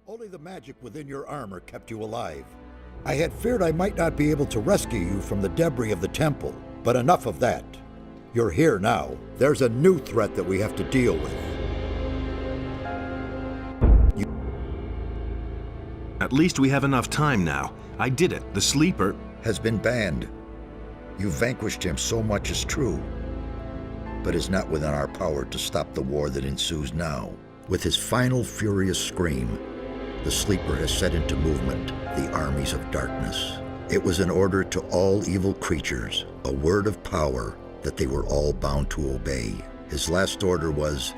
Only the magic within your armor kept you alive. I had feared I might not be able to rescue you from the debris of the temple, but enough of that. You're here now. There's a new threat that we have to deal with. At least we have enough time now. I did it. The sleeper has been banned. You vanquished him, so much is true. But it's not within our power to stop the war that ensues now. With his final furious scream, the sleeper has set into movement the armies of darkness. It was an order to all evil creatures, a word of power that they were all bound to obey. His last order was,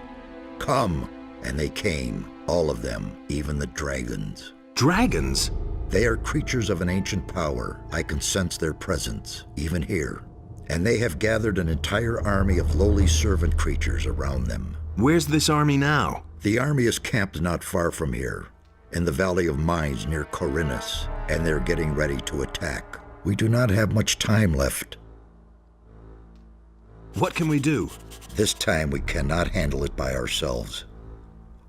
"Come," and they came, all of them, even the dragons. Dragons? They are creatures of an ancient power. I can sense their presence, even here. And they have gathered an entire army of lowly servant creatures around them. Where's this army now? The army is camped not far from here, in the Valley of Mines near Corinus, and they're getting ready to attack. We do not have much time left. What can we do? This time we cannot handle it by ourselves.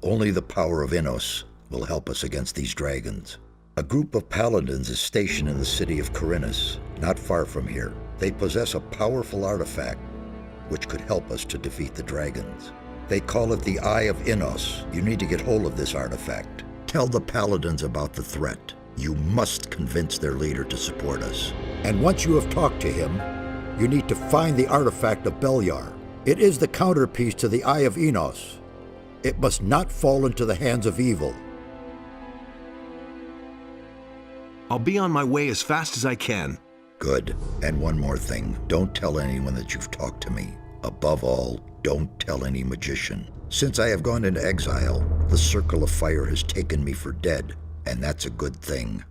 Only the power of Innos will help us against these dragons. A group of paladins is stationed in the city of Corinus, not far from here. They possess a powerful artifact which could help us to defeat the dragons. They call it the Eye of Innos. You need to get hold of this artifact. Tell the paladins about the threat. You must convince their leader to support us. And once you have talked to him, you need to find the artifact of Beliar. It is the counterpiece to the Eye of Innos. It must not fall into the hands of evil. I'll be on my way as fast as I can. Good. And one more thing. Don't tell anyone that you've talked to me. Above all, don't tell any magician. Since I have gone into exile, the Circle of Fire has taken me for dead, and that's a good thing.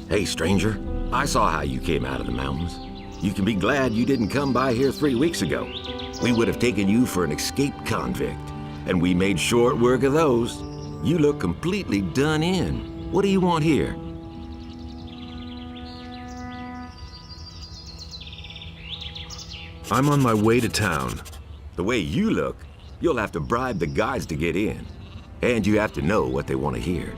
Hey, stranger. I saw how you came out of the mountains. You can be glad you didn't come by here 3 weeks ago. We would have taken you for an escaped convict, and we made short work of those. You look completely done in. What do you want here? I'm on my way to town. The way you look, you'll have to bribe the guards to get in. And you have to know what they want to hear.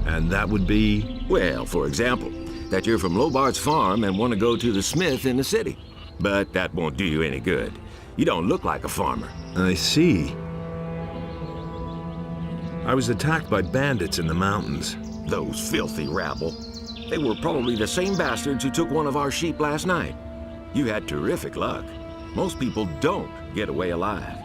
And that would be? Well, for example, that you're from Lobart's farm and want to go to the smith in the city. But that won't do you any good. You don't look like a farmer. I see. I was attacked by bandits in the mountains. Those filthy rabble. They were probably the same bastards who took one of our sheep last night. You had terrific luck. Most people don't get away alive.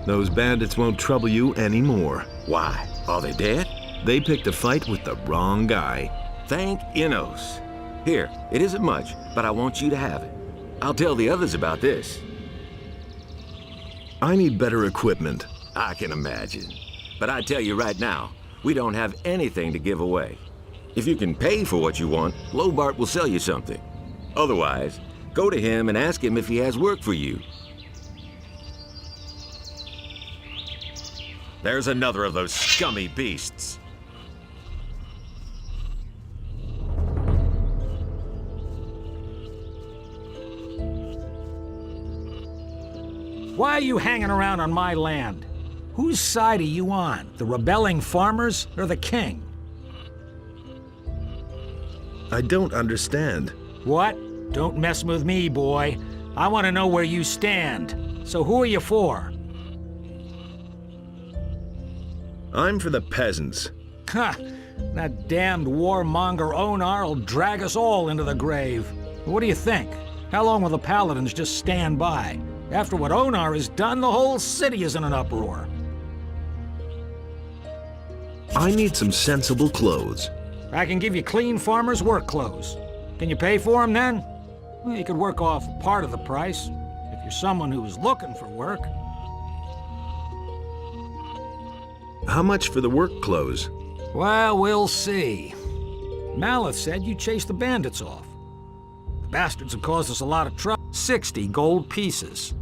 Those bandits won't trouble you anymore. Why? Are they dead? They picked a fight with the wrong guy. Thank Innos. Here, it isn't much, but I want you to have it. I'll tell the others about this. I need better equipment. I can imagine. But I tell you right now, we don't have anything to give away. If you can pay for what you want, Lobart will sell you something. Otherwise, go to him and ask him if he has work for you. There's another of those scummy beasts. Why are you hanging around on my land? Whose side are you on? The rebelling farmers or the king? I don't understand. What? Don't mess with me, boy. I want to know where you stand. So who are you for? I'm for the peasants. Ha! That damned warmonger Onar will drag us all into the grave. What do you think? How long will the paladins just stand by? After what Onar has done, the whole city is in an uproar. I need some sensible clothes. I can give you clean farmer's work clothes. Can you pay for them then? Well, you could work off part of the price, if you're someone who is looking for work. How much for the work clothes? Well, we'll see. Maleth said you chased the bandits off. The bastards have caused us a lot of trouble. 60 gold pieces.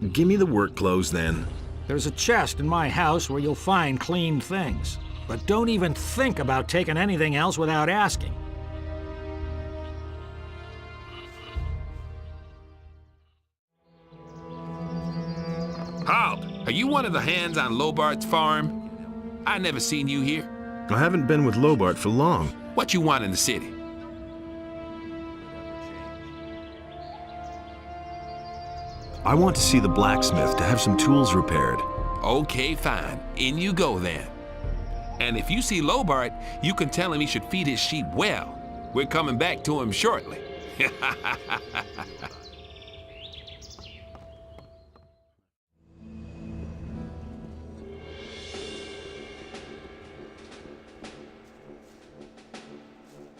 Give me the work clothes then. There's a chest in my house where you'll find clean things. But don't even think about taking anything else without asking. Halt! Are you one of the hands on Lobart's farm? I never seen you here. I haven't been with Lobart for long. What you want in the city? I want to see the blacksmith to have some tools repaired. Okay, fine. In you go then. And if you see Lobart, you can tell him he should feed his sheep well. We're coming back to him shortly.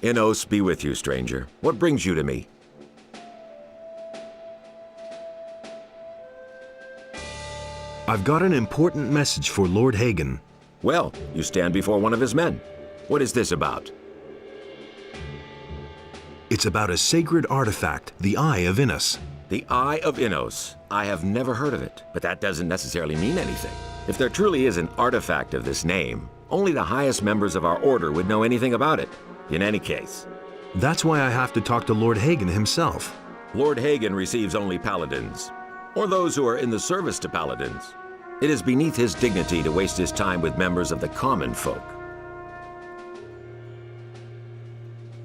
Innos be with you, stranger. What brings you to me? I've got an important message for Lord Hagen. Well, you stand before one of his men. What is this about? It's about a sacred artifact, the Eye of Innos. The Eye of Innos. I have never heard of it, but that doesn't necessarily mean anything. If there truly is an artifact of this name, only the highest members of our order would know anything about it. In any case. That's why I have to talk to Lord Hagen himself. Lord Hagen receives only paladins, or those who are in the service to paladins. It is beneath his dignity to waste his time with members of the common folk.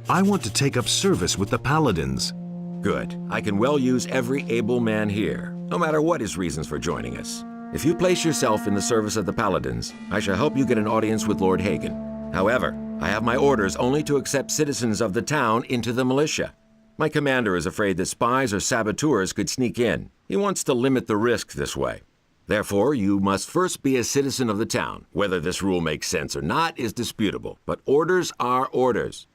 I want to take up service with the paladins. Good. I can well use every able man here, no matter what his reasons for joining us. If you place yourself in the service of the paladins, I shall help you get an audience with Lord Hagen. However, I have my orders only to accept citizens of the town into the militia. My commander is afraid that spies or saboteurs could sneak in. He wants to limit the risk this way. Therefore, you must first be a citizen of the town. Whether this rule makes sense or not is disputable, but orders are orders.